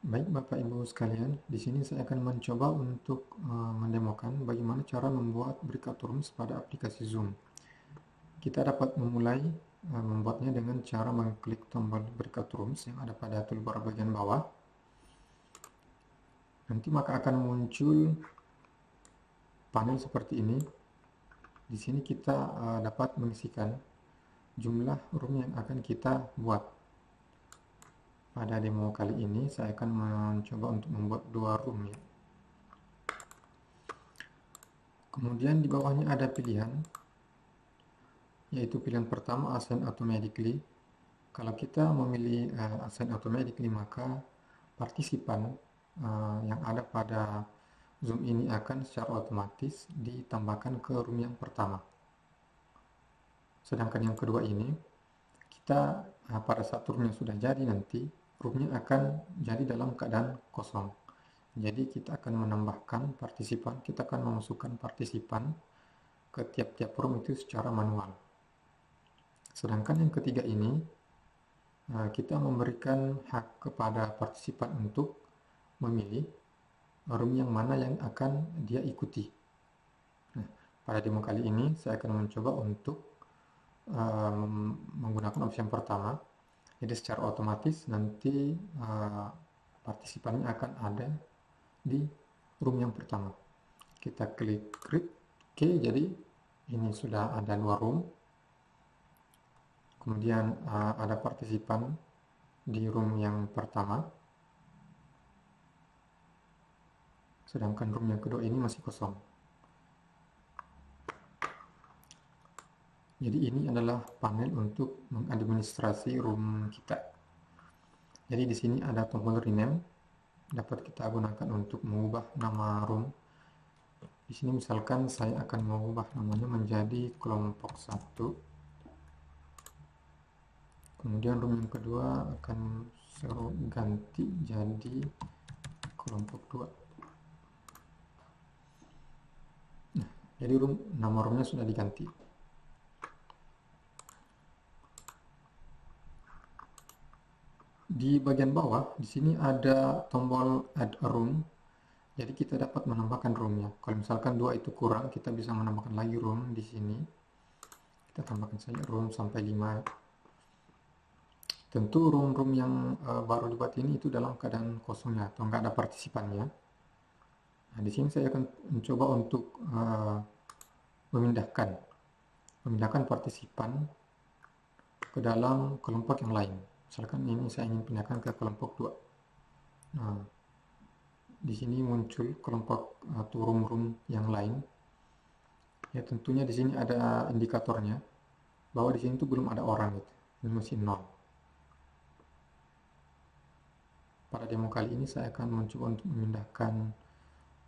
Baik Bapak Ibu sekalian, di sini saya akan mencoba untuk mendemokan bagaimana cara membuat breakout rooms pada aplikasi Zoom. Kita dapat memulai membuatnya dengan cara mengklik tombol breakout rooms yang ada pada toolbar bagian bawah. Nanti maka akan muncul panel seperti ini. Di sini kita dapat mengisikan jumlah room yang akan kita buat. Pada demo kali ini saya akan mencoba untuk membuat 2 room ya. Kemudian di bawahnya ada pilihan, yaitu pilihan pertama assign automatically. Kalau kita memilih assign automatically, maka partisipan yang ada pada Zoom ini akan secara otomatis ditambahkan ke room yang pertama. Sedangkan yang kedua ini, kita pada saat roomnya sudah jadi nanti, roomnya akan jadi dalam keadaan kosong. Jadi kita akan menambahkan partisipan, kita akan memasukkan partisipan ke tiap-tiap room itu secara manual. Sedangkan yang ketiga ini, kita memberikan hak kepada partisipan untuk memilih room yang mana yang akan dia ikuti. Nah, pada demo kali ini saya akan mencoba untuk menggunakan opsi yang pertama. Jadi secara otomatis nanti partisipannya akan ada di room yang pertama. Kita klik create. Oke, jadi ini sudah ada 2 room. Kemudian ada partisipan di room yang pertama. Sedangkan room yang kedua ini masih kosong. Jadi ini adalah panel untuk mengadministrasi room kita. Jadi di sini ada tombol rename, dapat kita gunakan untuk mengubah nama room. Di sini misalkan saya akan mengubah namanya menjadi kelompok 1. Kemudian room yang kedua akan saya ganti jadi kelompok 2. Nah, jadi nama roomnya sudah diganti. Di bagian bawah, di sini ada tombol add a room. Jadi kita dapat menambahkan roomnya. Kalau misalkan 2 itu kurang, kita bisa menambahkan lagi room di sini. Kita tambahkan saja room sampai 5. Tentu room-room yang baru dibuat ini itu dalam keadaan kosongnya atau nggak ada partisipannya. Nah, di sini saya akan mencoba untuk memindahkan partisipan ke dalam kelompok yang lain. Misalkan ini saya ingin pindahkan ke kelompok 2. Nah, di sini muncul kelompok atau room-room yang lain. Ya, tentunya di sini ada indikatornya bahwa di sini tuh belum ada orang gitu. Ini masih 0. Pada demo kali ini saya akan mencoba untuk memindahkan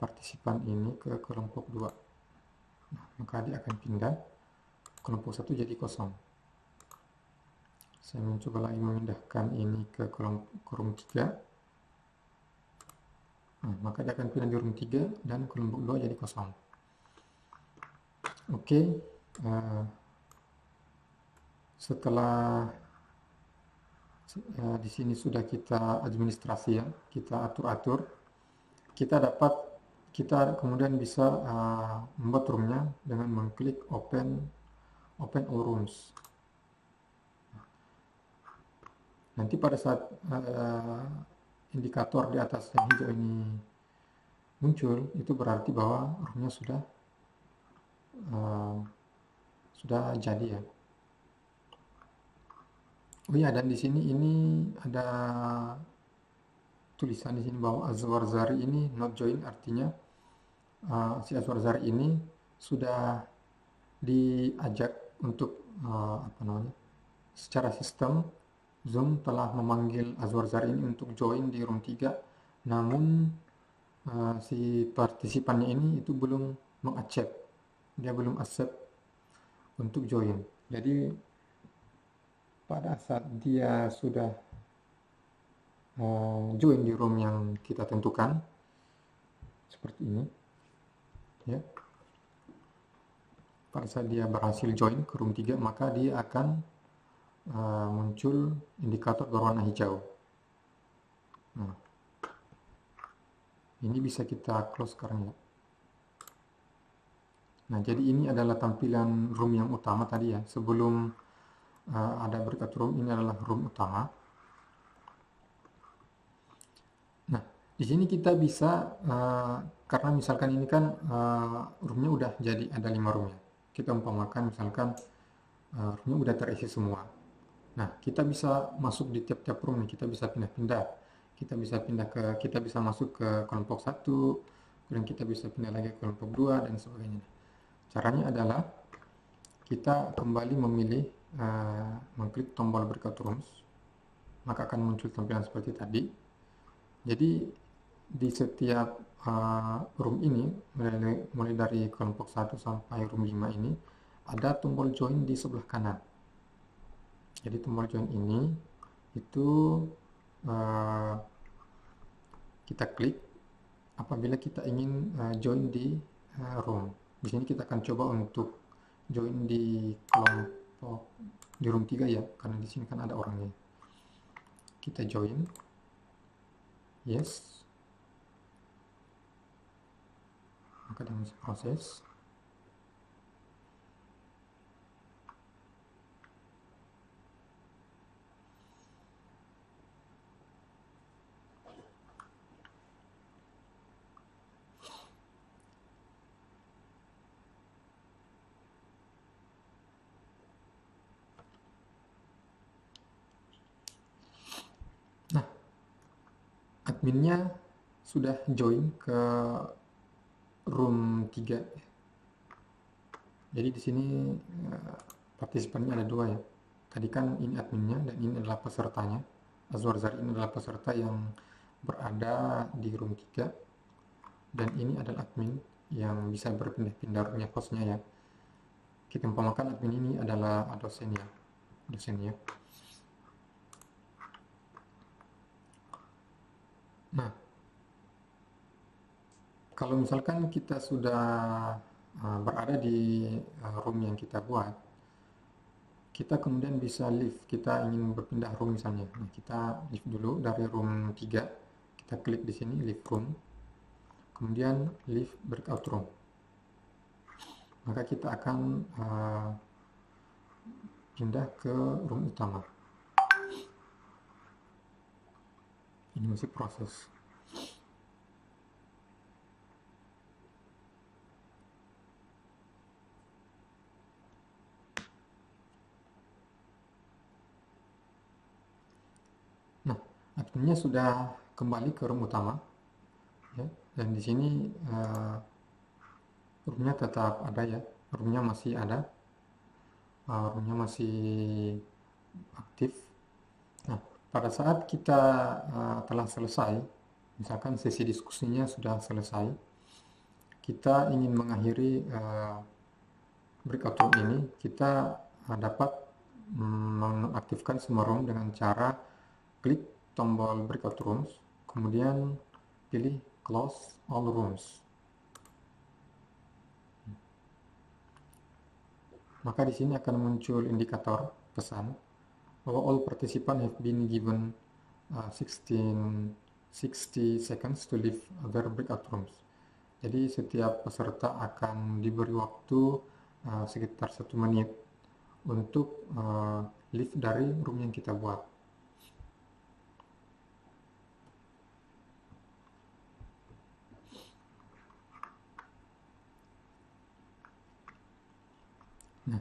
partisipan ini ke kelompok 2. Nah, maka dia akan pindah. Kelompok 1 jadi kosong. Saya mencoba lagi memindahkan ini ke room 3. Nah, maka dia akan pindah di room 3 dan kelompok 2 jadi kosong. Oke, setelah di sini sudah kita administrasi ya, kita atur-atur, kita kemudian bisa membuat roomnya dengan mengklik open all rooms. Nanti pada saat indikator di atas yang hijau ini muncul, itu berarti bahwa roomnya sudah jadi ya. Oh iya, dan di sini ini ada tulisan di sini bahwa Azwar Zari ini not join, artinya si Azwar Zari ini sudah diajak untuk secara sistem Zoom telah memanggil Azwar Zari ini untuk join di room 3, namun si partisipannya ini itu belum mengaccept, dia belum accept untuk join. Jadi pada saat dia sudah join di room yang kita tentukan seperti ini ya, pada saat dia berhasil join ke room 3, maka dia akan muncul indikator berwarna hijau. Nah, Ini bisa kita close sekarang ya. Nah, jadi ini adalah tampilan room yang utama tadi ya. Sebelum ada breakout room, ini adalah room utama. Nah, di sini kita bisa, karena misalkan ini kan roomnya udah jadi ada 5 room ya. Kita umpamakan misalkan roomnya udah terisi semua. Nah, kita bisa masuk di tiap-tiap room nih, kita bisa pindah-pindah. Kita bisa masuk ke kelompok 1, kemudian kita bisa pindah lagi ke kelompok 2 dan sebagainya. Caranya adalah kita kembali memilih, mengklik tombol breakout rooms, maka akan muncul tampilan seperti tadi. Jadi di setiap room ini, mulai dari kelompok 1 sampai room 5 ini, ada tombol join di sebelah kanan. Jadi tombol join ini itu kita klik apabila kita ingin join di room. Di sini kita akan coba untuk join di kelompok di room 3 ya, karena di sini kan ada orangnya. Kita join. Yes. Maka dia masih proses. Nah, adminnya sudah join ke room 3. Jadi di sini partisipannya ada 2 ya. Tadi kan ini adminnya dan ini adalah pesertanya. Azwar Zari ini adalah peserta yang berada di room 3 dan ini adalah admin yang bisa berpindah-pindah roomnya, hostnya ya. Kita umpamakan admin ini adalah dosen ya. Nah, kalau misalkan kita sudah berada di room yang kita buat, kita kemudian bisa leave. Kita ingin berpindah room misalnya. Nah, kita leave dulu dari room 3. Kita klik di sini leave room. Kemudian leave breakout room. Maka kita akan pindah ke room utama. Ini masih proses. Nah, adminnya sudah kembali ke room utama, ya. Dan di sini roomnya tetap ada ya, roomnya masih ada, roomnya masih aktif. Nah, pada saat kita telah selesai, misalkan sesi diskusinya sudah selesai, kita ingin mengakhiri breakout room ini, kita dapat mengaktifkan semua room dengan cara klik tombol breakout rooms, kemudian pilih close all rooms. Maka di sini akan muncul indikator pesan bahwa all participants have been given 60 seconds to leave their breakout rooms. Jadi setiap peserta akan diberi waktu sekitar 1 menit untuk leave dari room yang kita buat. Nah,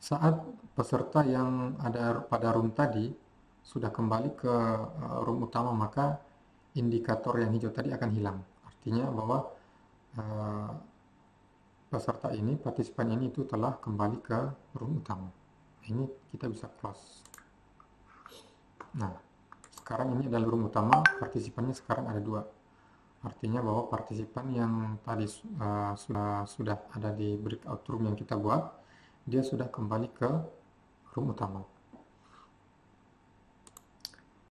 saat peserta yang ada pada room tadi sudah kembali ke room utama, maka indikator yang hijau tadi akan hilang. Artinya bahwa peserta ini, partisipan ini itu telah kembali ke room utama. Ini kita bisa close. Nah, sekarang ini adalah room utama, partisipannya sekarang ada 2. Artinya bahwa partisipan yang tadi sudah ada di breakout room yang kita buat, dia sudah kembali ke room utama.